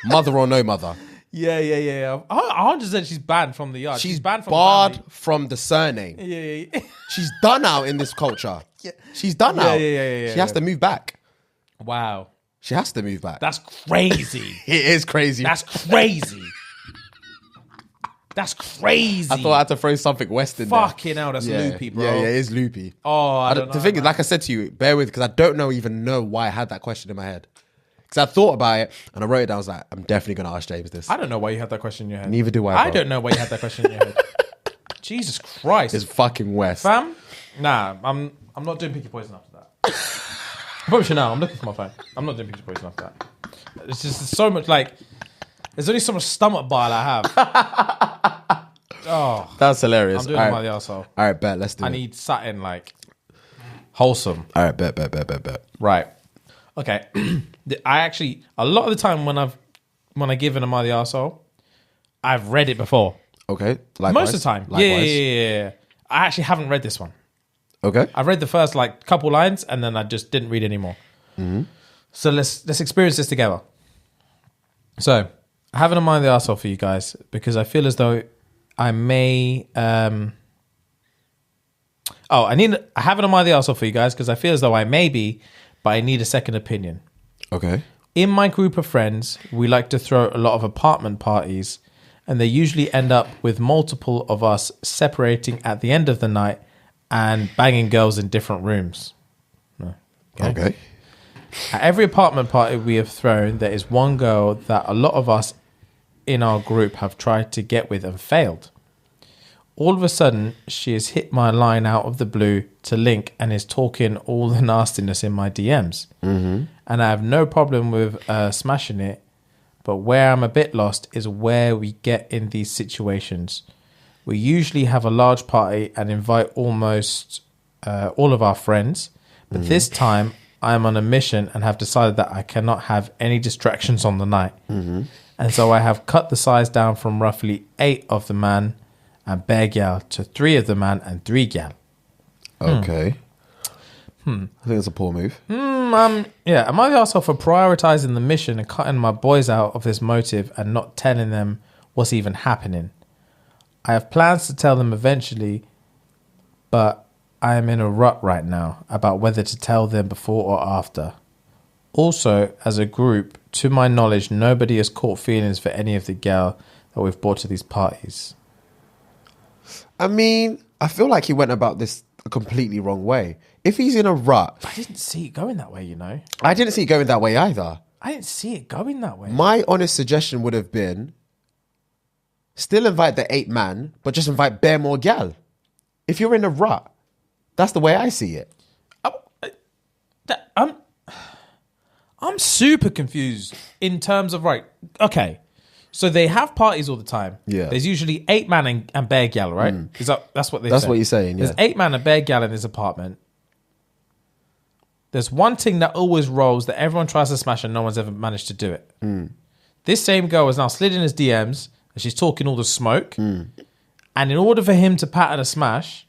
Mother or no mother. Yeah. 100% she's banned from the yard. She's banned from barred from the surname. Yeah. She's done out in this culture. She's done out. Yeah. She has to move back. Wow. She has to move back. That's crazy. It is crazy. That's crazy. That's crazy. I thought I had to throw something West in there. Fucking hell, that's loopy, bro. Yeah, it is loopy. Oh, I don't know. The thing is, like I said to you, bear with, because I don't even know why I had that question in my head. Because I thought about it and I wrote it down. I was like, I'm definitely going to ask James this. I don't know why you had that question in your head. Neither do I. I don't know why you had that question in your head. Jesus Christ. It's fucking West. Fam? Nah, I'm not doing picky poison after that. I probably should now. I'm looking for my phone. I'm not doing picky poison after that. It's just so much like, there's only so much stomach bile I have. Oh, that's hilarious. I'm doing it by the arsehole. All right, bet. Let's do it. I need satin like wholesome. All right, bet. Right. Okay. I actually, a lot of the time when I give an Am I the Arsehole, I've read it before. Okay. Likewise. Most of the time. Likewise. Yeah. I actually haven't read this one. Okay. I read the first like couple lines and then I just didn't read anymore. Mm-hmm. So let's experience this together. So I have an Am I the Arsehole for you guys because I feel as though I may. I have an Am I the Arsehole for you guys because I feel as though I may be, but I need a second opinion. Okay. In my group of friends, we like to throw a lot of apartment parties, and they usually end up with multiple of us separating at the end of the night and banging girls in different rooms. Okay. At every apartment party we have thrown, there is one girl that a lot of us in our group have tried to get with and failed. All of a sudden, she has hit my line out of the blue to link and is talking all the nastiness in my DMs. Mm-hmm. And I have no problem with smashing it, but where I'm a bit lost is where we get in these situations. We usually have a large party and invite almost all of our friends. But this time, I am on a mission and have decided that I cannot have any distractions on the night. And so I have cut the size down from roughly 8 of the man and bare gal to 3 of the man and 3 gal. Okay. I think it's a poor move. Am I the asshole for prioritizing the mission and cutting my boys out of this motive and not telling them what's even happening? I have plans to tell them eventually, but I am in a rut right now about whether to tell them before or after. Also, as a group, to my knowledge, nobody has caught feelings for any of the gal that we've brought to these parties. I mean, I feel like he went about this a completely wrong way. If he's in a rut... I didn't see it going that way, you know. I didn't see it going that way either. I didn't see it going that way. My honest suggestion would have been still invite the 8 man, but just invite bare more gal. If you're in a rut, that's the way I see it. I'm super confused in terms of, right, okay, so they have parties all the time. Yeah. There's usually 8 man and bare gal, right? That's what they say. That's what you're saying, yeah. There's 8 man and bare gal in this apartment. There's one thing that always rolls that everyone tries to smash and no one's ever managed to do it. This same girl has now slid in his DMs and she's talking all the smoke. And in order for him to pattern a smash,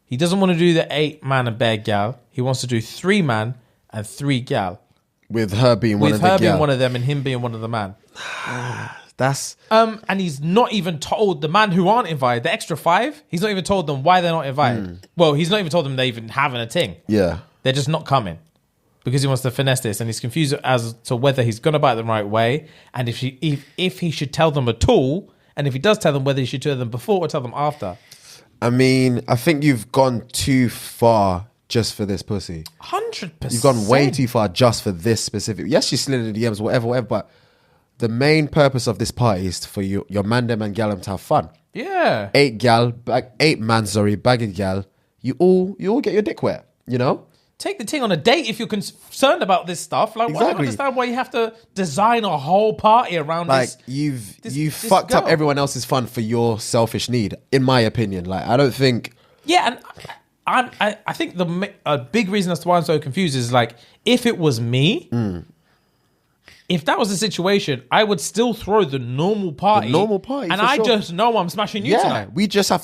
he doesn't want to do the 8 man and bare gal. He wants to do 3 man and 3 gal. With her being one of the With her being gal. one of them and him being one of the man. That's... And he's not even told the man who aren't invited, the extra 5, he's not even told them why they're not invited. Well, he's not even told them they even having a thing. Yeah. They're just not coming because he wants to finesse this, and he's confused as to whether he's going to bite them the right way, and if he should tell them at all, and if he does tell them, whether he should tell them before or tell them after. I mean, I think you've gone too far just for this pussy. 100%. You've gone way too far just for this specific. Yes, she's slid in the DMs, whatever, but the main purpose of this party is for your man them and gal them to have fun. Yeah. 8 man, bag of gal. You all get your dick wet, you know? Take the thing on a date if you're concerned about this stuff. Like, I don't Exactly. understand why you have to design a whole party around Like this. you've this fucked up girl. everyone else's fun for your selfish need, in my opinion. Like, I don't think... Yeah, and I think a big reason as to why I'm so confused is, like, if it was me, if that was the situation, I would still throw the normal party. And for I sure. just know I'm smashing you tonight.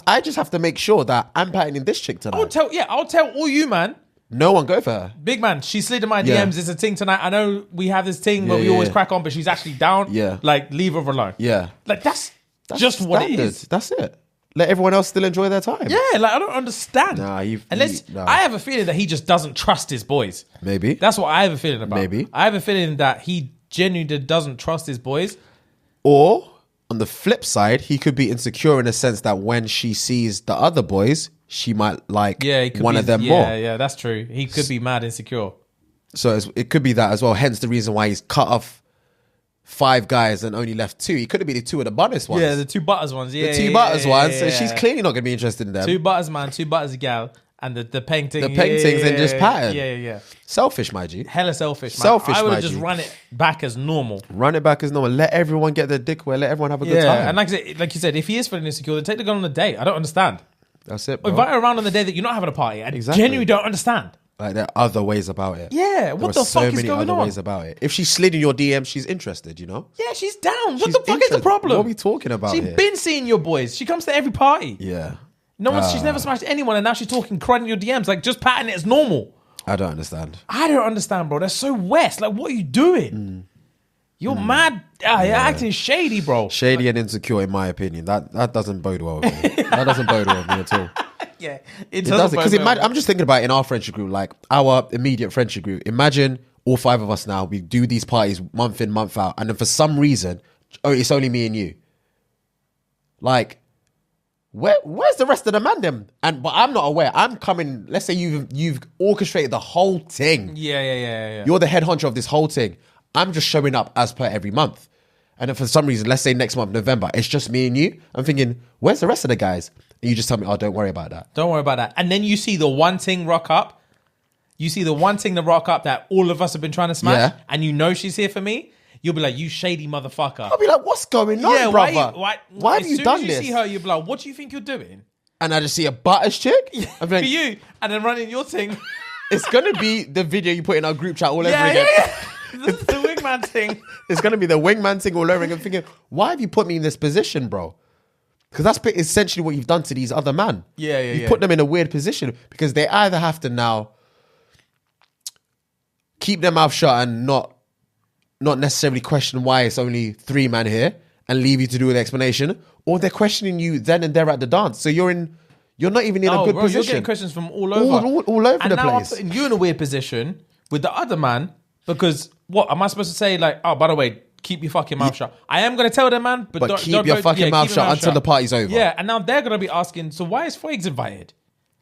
I just have to make sure that I'm patting this chick tonight. I'll tell all you, man. No one go for her. Big man, she slid in my DMs. Yeah. It's a thing tonight. I know we have this thing where we Yeah, always yeah. crack on, but she's actually down. Yeah. Like, leave her alone. Yeah. Like, that's That's just what it standard. is. That's it. Let everyone else still enjoy their time. Yeah, like, I don't understand. Nah, nah. I have a feeling that he just doesn't trust his boys. Maybe. That's what I have a feeling about. Maybe. I have a feeling that he genuinely doesn't trust his boys. Or on the flip side, he could be insecure in a sense that when she sees the other boys, she might like He could one be, of them yeah, more. Yeah, that's true. He could be mad insecure. So it could be that as well. Hence the reason why he's cut off 5 guys and only left 2. He could have been the 2 of the bonus ones. Yeah, the 2 butters ones. Yeah, the 2 butters ones. So she's clearly not going to be interested in them. 2 butters man, 2 butters gal, and the painting. The paintings and just pattern. Yeah. Selfish, my G. Hella selfish, man. Selfish, I would my have just G. run it back as normal. Run it back as normal. Let everyone get their dick wet. Let everyone have a good time. And like you said, if he is feeling insecure, then take the girl on a date. I don't understand. That's it, bro. Invite her around on the day that you're not having a party. I genuinely don't understand. Like, there are other ways about it. Yeah, what There the are fuck is many going other on? ways about it. If she slid in your DM, she's interested, you know? Yeah, she's down. What She's the fuck is the interested. problem? What are we talking about She's here? been seeing your boys. She comes to every party. Yeah. She's never smashed anyone, and now she's talking, crying in your DMs, like, just patting it as normal. I don't understand. I don't understand, bro. That's so West. Like, what are you doing? You're mad. You're acting shady, bro. Shady and insecure, in my opinion. That doesn't bode well with me. That doesn't bode well with me at all. Yeah, It doesn't. Because I'm just thinking about it in our friendship group, like our immediate friendship group. Imagine all 5 of us now, we do these parties month in, month out, and then for some reason, it's only me and you. Like, where's the rest of the man them? But I'm not aware. I'm coming, let's say you've orchestrated the whole thing. Yeah. You're the head honcho of this whole thing. I'm just showing up as per every month. And then for some reason, let's say next month, November, it's just me and you. I'm thinking, where's the rest of the guys? And you just tell me, oh, don't worry about that. Don't worry about that. And then you see the one thing rock up. You see the one thing that rock up that all of us have been trying to smash. Yeah. And you know she's here for me. you'll be like, you shady motherfucker. I'll be like, what's going on, brother? Why have you done this? As soon as you see her, you'll be like, what do you think you're doing? And I just see a butters chick. For I'll be like, you, and then running your thing. it's gonna be the video you put in our group chat all over again. This is the wingman thing. It's gonna be the wingman thing all over again. Thinking, why have you put me in this position, bro? Because that's essentially what you've done to these other men. You put them in a weird position because they either have to now keep their mouth shut and not necessarily question why it's only 3 men here and leave you to do the explanation, or they're questioning you then and there at the dance. So you're not even in a good position. You're getting questions from all over. All over and the now place. I'm putting you in a weird position with the other man because what am I supposed to say? Like, oh, by the way, keep your fucking mouth shut. I am going to tell them, man, but don't, keep your fucking mouth shut until the party's over. Yeah, and now they're going to be asking, so why is Fuegs invited?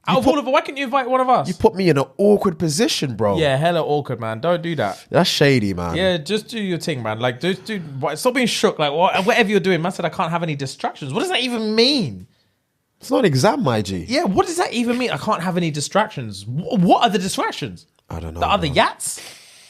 Out of all of them, why can't you invite one of us? You put me in an awkward position, bro. Yeah, hella awkward, man. Don't do that. That's shady, man. Yeah, just do your thing, man. Like, stop being shook. Like, whatever you're doing, man said I can't have any distractions. What does that even mean? It's not an exam, my G. Yeah, what does that even mean? I can't have any distractions. What are the distractions? I don't know. The other yats?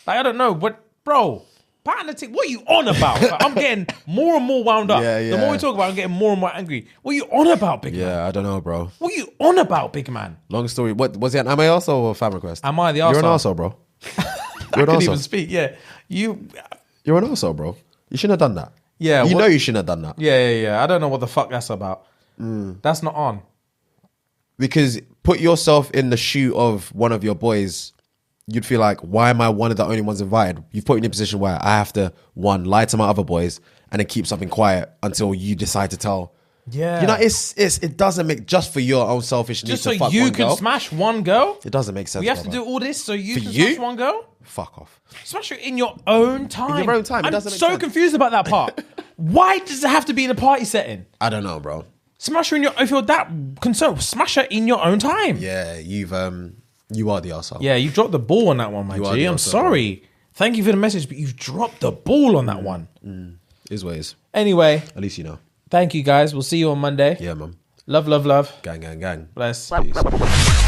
Like, I don't know. What, bro? Pattern the tick. What are you on about? Like, I'm getting more and more wound up. The more we talk about it, I'm getting more and more angry. What are you on about, big man? Yeah, I don't know, bro. What are you on about, big man? Long story. What was it? An MA also or fan request? Am I the arsehole? You're an arsehole, bro. I couldn't even speak. Yeah, you're an arsehole, bro. You shouldn't have done that. Yeah, you know you shouldn't have done that. Yeah. I don't know what the fuck that's about. That's not on. Because put yourself in the shoe of one of your boys. You'd feel like, why am I one of the only ones invited? You've put me in a position where I have to, one, lie to my other boys and then keep something quiet until you decide to tell. Yeah. You know, it doesn't make, just for your own selfish just need so to fuck you one can girl. smash one girl? It doesn't make sense. We have to do all this so you can you? smash one girl? Fuck off. Smash her in your own time. In your own time. It I'm doesn't make so sense. confused about that part. Why does it have to be in a party setting? I don't know, bro. Smash her if you're that concerned, smash her in your own time. Yeah, you are the arsehole. Yeah, you dropped the ball on that one, my G. I'm sorry. Thank you for the message, but you've dropped the ball on that one. Is what it is. Anyway. At least you know. Thank you, guys. We'll see you on Monday. Yeah, man. Love, love, love. Gang, gang, gang. Bless. Peace.